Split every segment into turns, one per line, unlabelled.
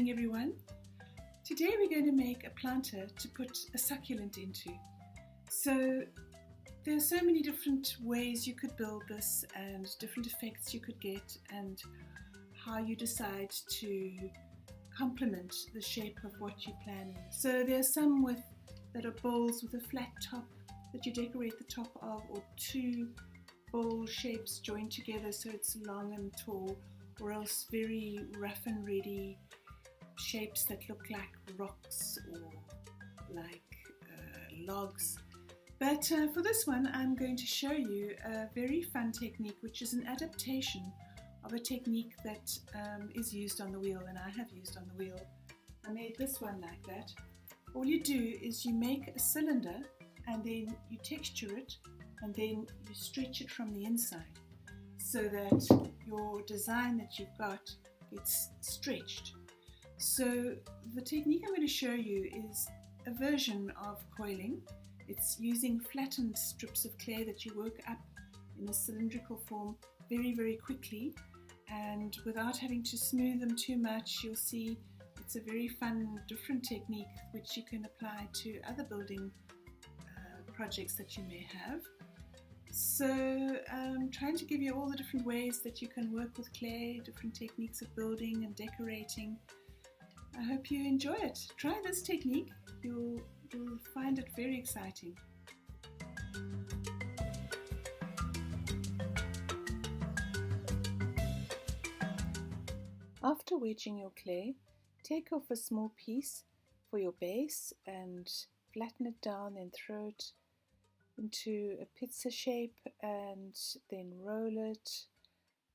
morning everyone. Today we're going to make a planter to put a succulent into. So there are so many different ways you could build this and different effects you could get and how you decide to complement the shape of what you're planning. So there are some that are bowls with a flat top that you decorate the top of, or two bowl shapes joined together so it's long and tall, or else very rough and ready shapes that look like rocks or like logs. But for this one I'm going to show you a very fun technique, which is an adaptation of a technique that is used on the wheel, and I have used on the wheel. I made this one like that. All you do is you make a cylinder and then you texture it and then you stretch it from the inside so that your design that you've got gets stretched. So the technique I'm going to show you is a version of coiling. It's using flattened strips of clay that you work up in a cylindrical form very, very quickly, and without having to smooth them too much. You'll see it's a very fun, different technique which you can apply to other building projects that you may have. So I'm trying to give you all the different ways that you can work with clay, different techniques of building and decorating. I hope you enjoy it. Try this technique. You'll find it very exciting. After wedging your clay, take off a small piece for your base and flatten it down, then throw it into a pizza shape and then roll it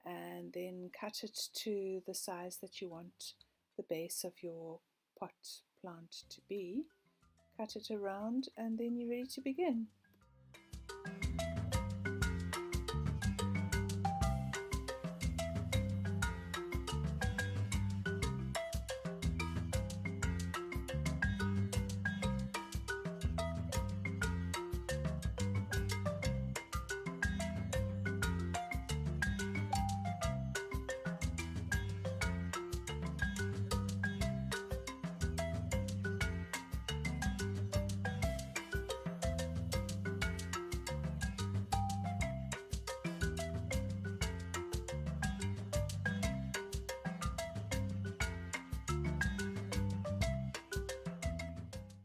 and then cut it to the size that you want the base of your pot plant to be. Cut it around and then you're ready to begin.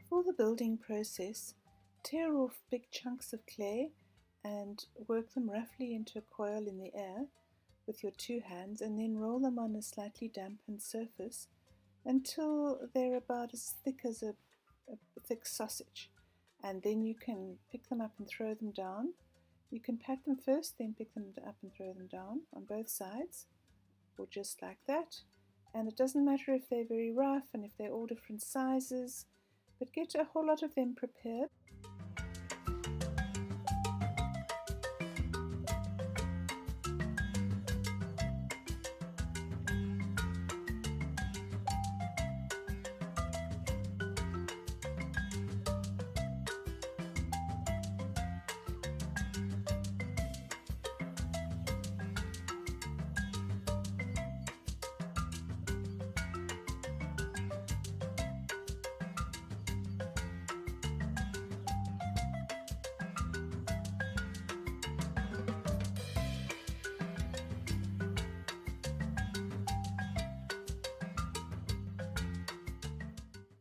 For the building process, tear off big chunks of clay and work them roughly into a coil in the air with your two hands, and then roll them on a slightly dampened surface until they're about as thick as a thick sausage, and then you can pick them up and throw them down. You can pat them first, then pick them up and throw them down on both sides, or just like that. And it doesn't matter if they're very rough and if they're all different sizes, but get a whole lot of them prepared.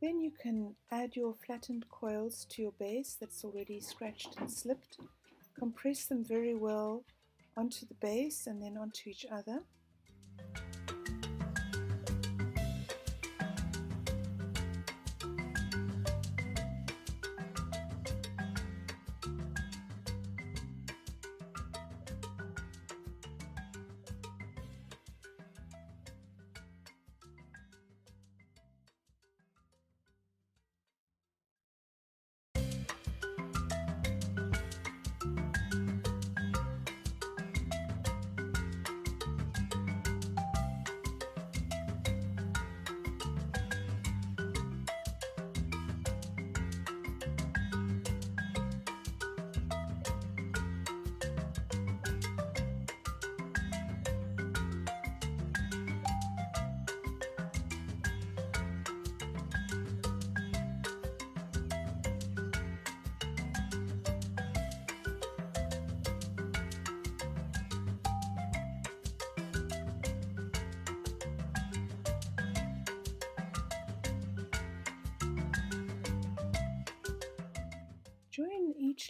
Then you can add your flattened coils to your base that's already scratched and slipped. Compress them very well onto the base and then onto each other.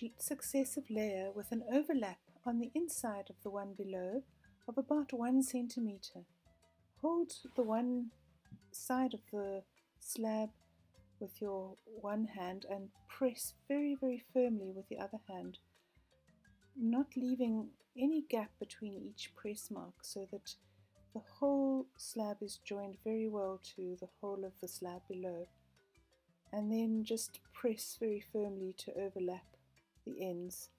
each successive layer with an overlap on the inside of the one below of about 1 centimeter. Hold the one side of the slab with your one hand and press very, very firmly with the other hand, not leaving any gap between each press mark so that the whole slab is joined very well to the whole of the slab below. And then just press very firmly to overlap the ends.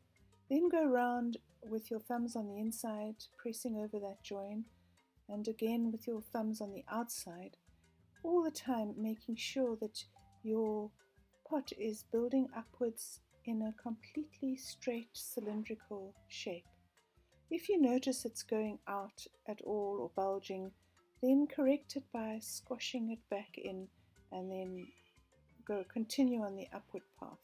Then go around with your thumbs on the inside, pressing over that join, and again with your thumbs on the outside, all the time making sure that your pot is building upwards in a completely straight cylindrical shape. If you notice it's going out at all or bulging, then correct it by squashing it back in and then continue on the upward path.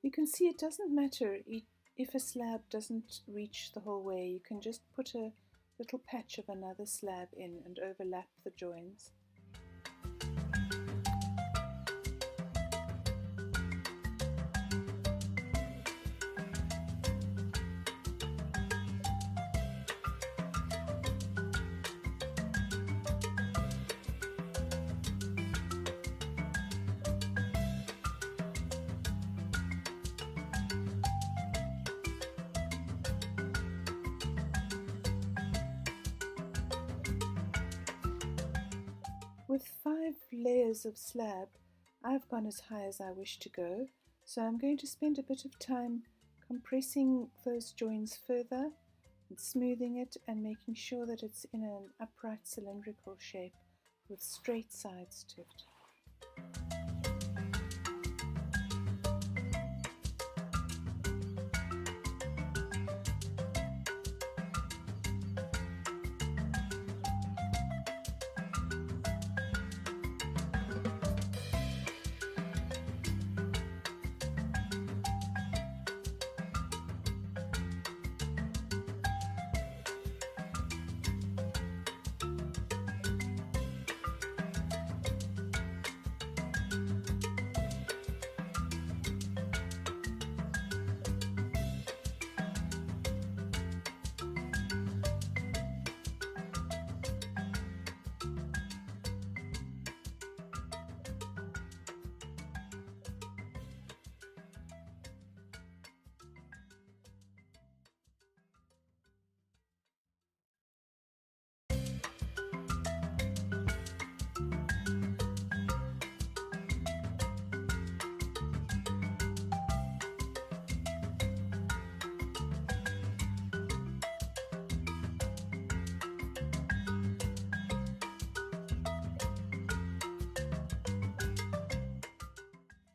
You can see it doesn't matter if a slab doesn't reach the whole way. You can just put a little patch of another slab in and overlap the joins. With 5 layers of slab, I've gone as high as I wish to go, so I'm going to spend a bit of time compressing those joins further and smoothing it and making sure that it's in an upright cylindrical shape with straight sides to it.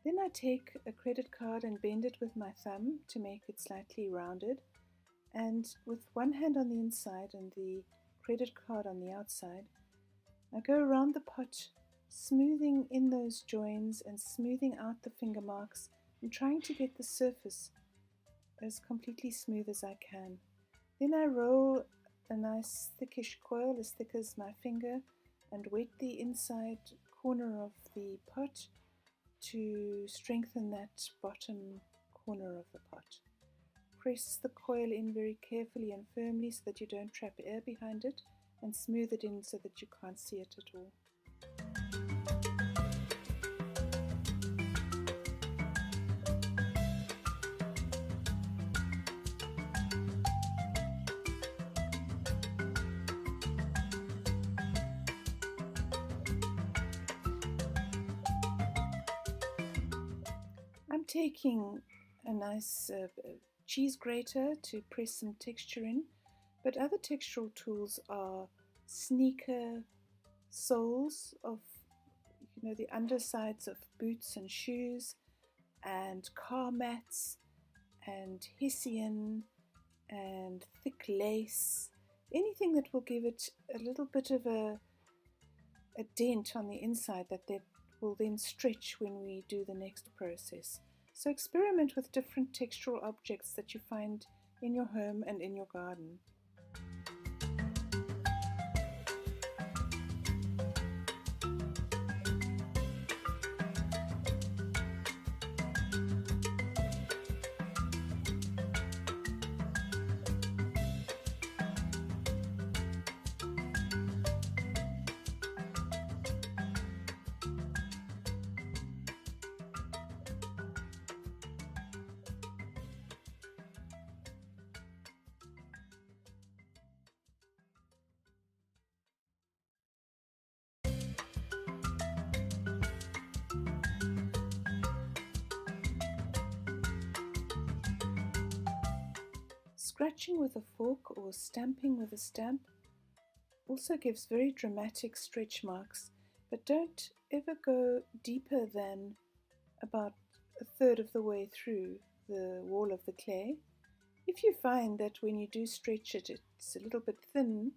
Then I take a credit card and bend it with my thumb to make it slightly rounded, and with one hand on the inside and the credit card on the outside, I go around the pot, smoothing in those joins and smoothing out the finger marks and trying to get the surface as completely smooth as I can. Then I roll a nice thickish coil as thick as my finger and wet the inside corner of the pot to strengthen that bottom corner of the pot. Press the coil in very carefully and firmly so that you don't trap air behind it, and smooth it in so that you can't see it at all. I'm taking a nice cheese grater to press some texture in, but other textural tools are sneaker soles of, the undersides of boots and shoes, and car mats, and hessian, and thick lace, anything that will give it a little bit of a dent on the inside that will then stretch when we do the next process. So experiment with different textural objects that you find in your home and in your garden. Scratching with a fork or stamping with a stamp also gives very dramatic stretch marks, but don't ever go deeper than about a third of the way through the wall of the clay. If you find that when you do stretch it, it's a little bit thin,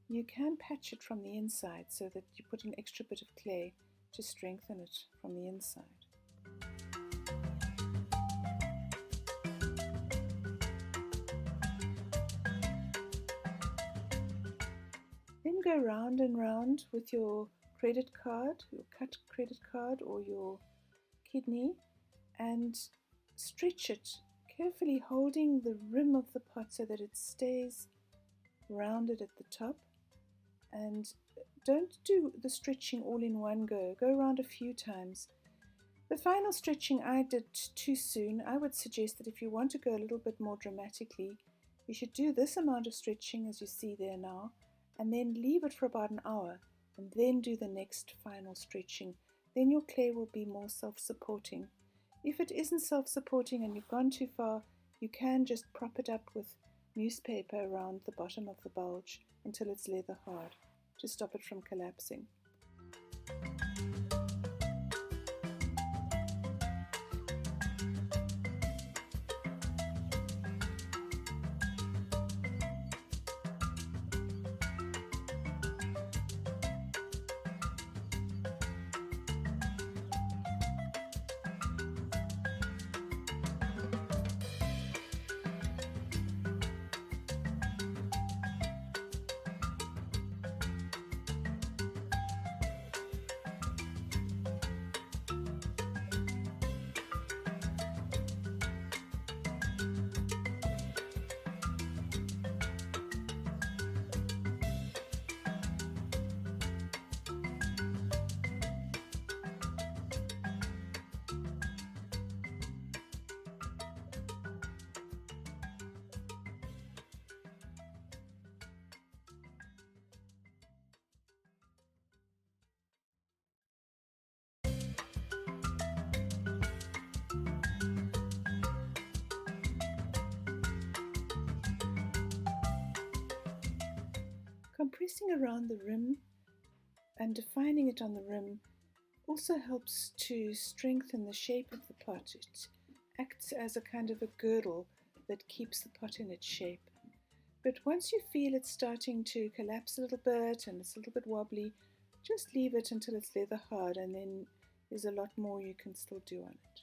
you can patch it from the inside so that you put an extra bit of clay to strengthen it from the inside. Then go round and round with your credit card, your cut credit card or your kidney, and stretch it, carefully holding the rim of the pot so that it stays rounded at the top. And don't do the stretching all in one go. Go around a few times. The final stretching I did too soon. I would suggest that if you want to go a little bit more dramatically, you should do this amount of stretching as you see there now, and then leave it for about an hour, and then do the next final stretching. Then your clay will be more self-supporting. If it isn't self-supporting and you've gone too far, you can just prop it up with newspaper around the bottom of the bulge until it's leather hard to stop it from collapsing. Compressing around the rim and defining it on the rim also helps to strengthen the shape of the pot. It acts as a kind of a girdle that keeps the pot in its shape. But once you feel it's starting to collapse a little bit and it's a little bit wobbly, just leave it until it's leather hard, and then there's a lot more you can still do on it.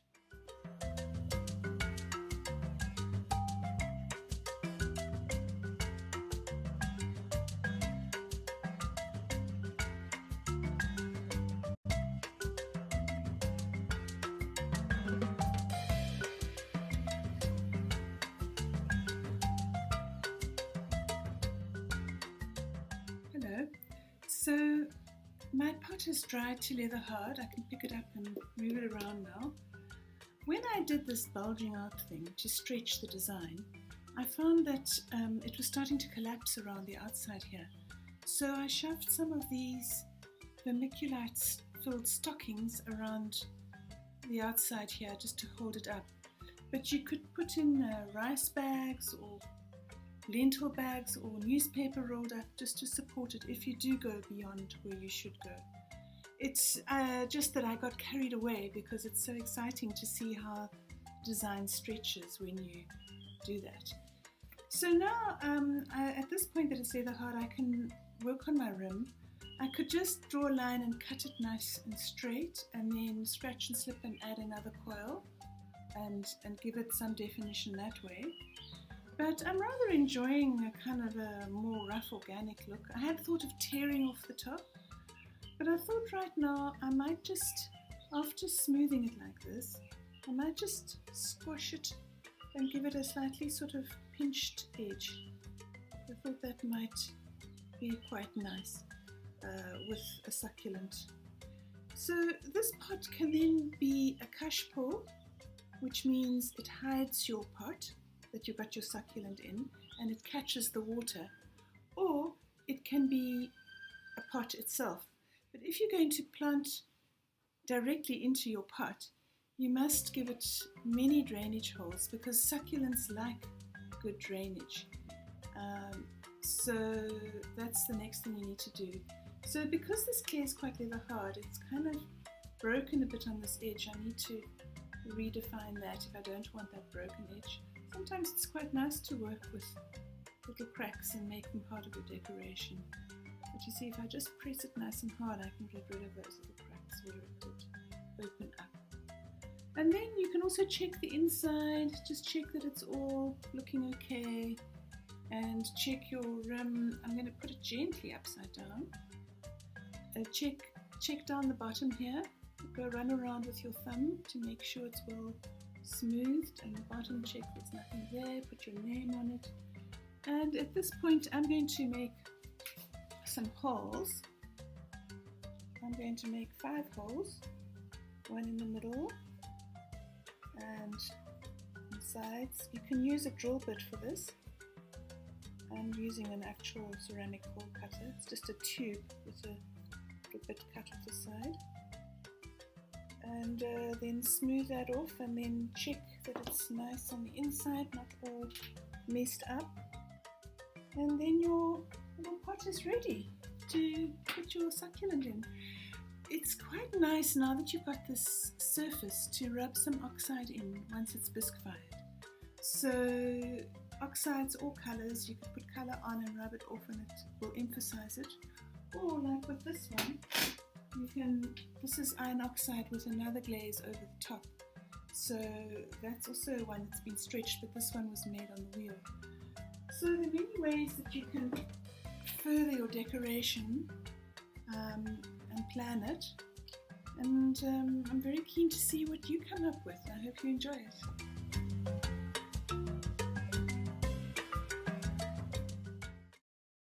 My pot is dried to leather hard. I can pick it up and move it around now. When I did this bulging out thing to stretch the design, I found that it was starting to collapse around the outside here. So I shoved some of these vermiculite filled stockings around the outside here just to hold it up. But you could put in rice bags or lentil bags or newspaper rolled up just to support it if you do go beyond where you should go. It's just that I got carried away because it's so exciting to see how design stretches when you do that. So now at this point that it's leather hard, I can work on my rim. I could just draw a line and cut it nice and straight, and then scratch and slip and add another coil and give it some definition that way. But I'm rather enjoying a kind of a more rough organic look. I had thought of tearing off the top, but I thought right now I might just, after smoothing it like this, I might just squash it and give it a slightly sort of pinched edge. I thought that might be quite nice with a succulent. So this pot can then be a cache pot, which means it hides your pot that you've got your succulent in and it catches the water, or it can be a pot itself. But if you're going to plant directly into your pot, you must give it many drainage holes because succulents like good drainage. So that's the next thing you need to do. So because this clay is quite leather hard, it's kind of broken a bit on this edge. I need to redefine that if I don't want that broken edge. Sometimes it's quite nice to work with little cracks and make them part of your decoration. But you see, if I just press it nice and hard, I can get rid of those little cracks where it did open up. And then you can also check the inside, just check that it's all looking okay, and check your rim. I'm going to put it gently upside down. Check down the bottom here. Go run around with your thumb to make sure it's well smoothed, and the bottom, check there's nothing there, put your name on it. And at this point I'm going to make some holes. I'm going to make 5 holes, one in the middle and on sides. You can use a drill bit for this. I'm using an actual ceramic hole cutter. It's just a tube with a little bit cut off the side. And then smooth that off and then check that it's nice on the inside, not all messed up. And then your little pot is ready to put your succulent in. It's quite nice now that you've got this surface to rub some oxide in once it's bisque-fired. So oxides or colours, you could put colour on and rub it off and it will emphasize it. Or like with this one, this is iron oxide with another glaze over the top. So that's also one that's been stretched, but this one was made on the wheel. So there are many ways that you can further your decoration and plan it. And I'm very keen to see what you come up with. I hope you enjoy it.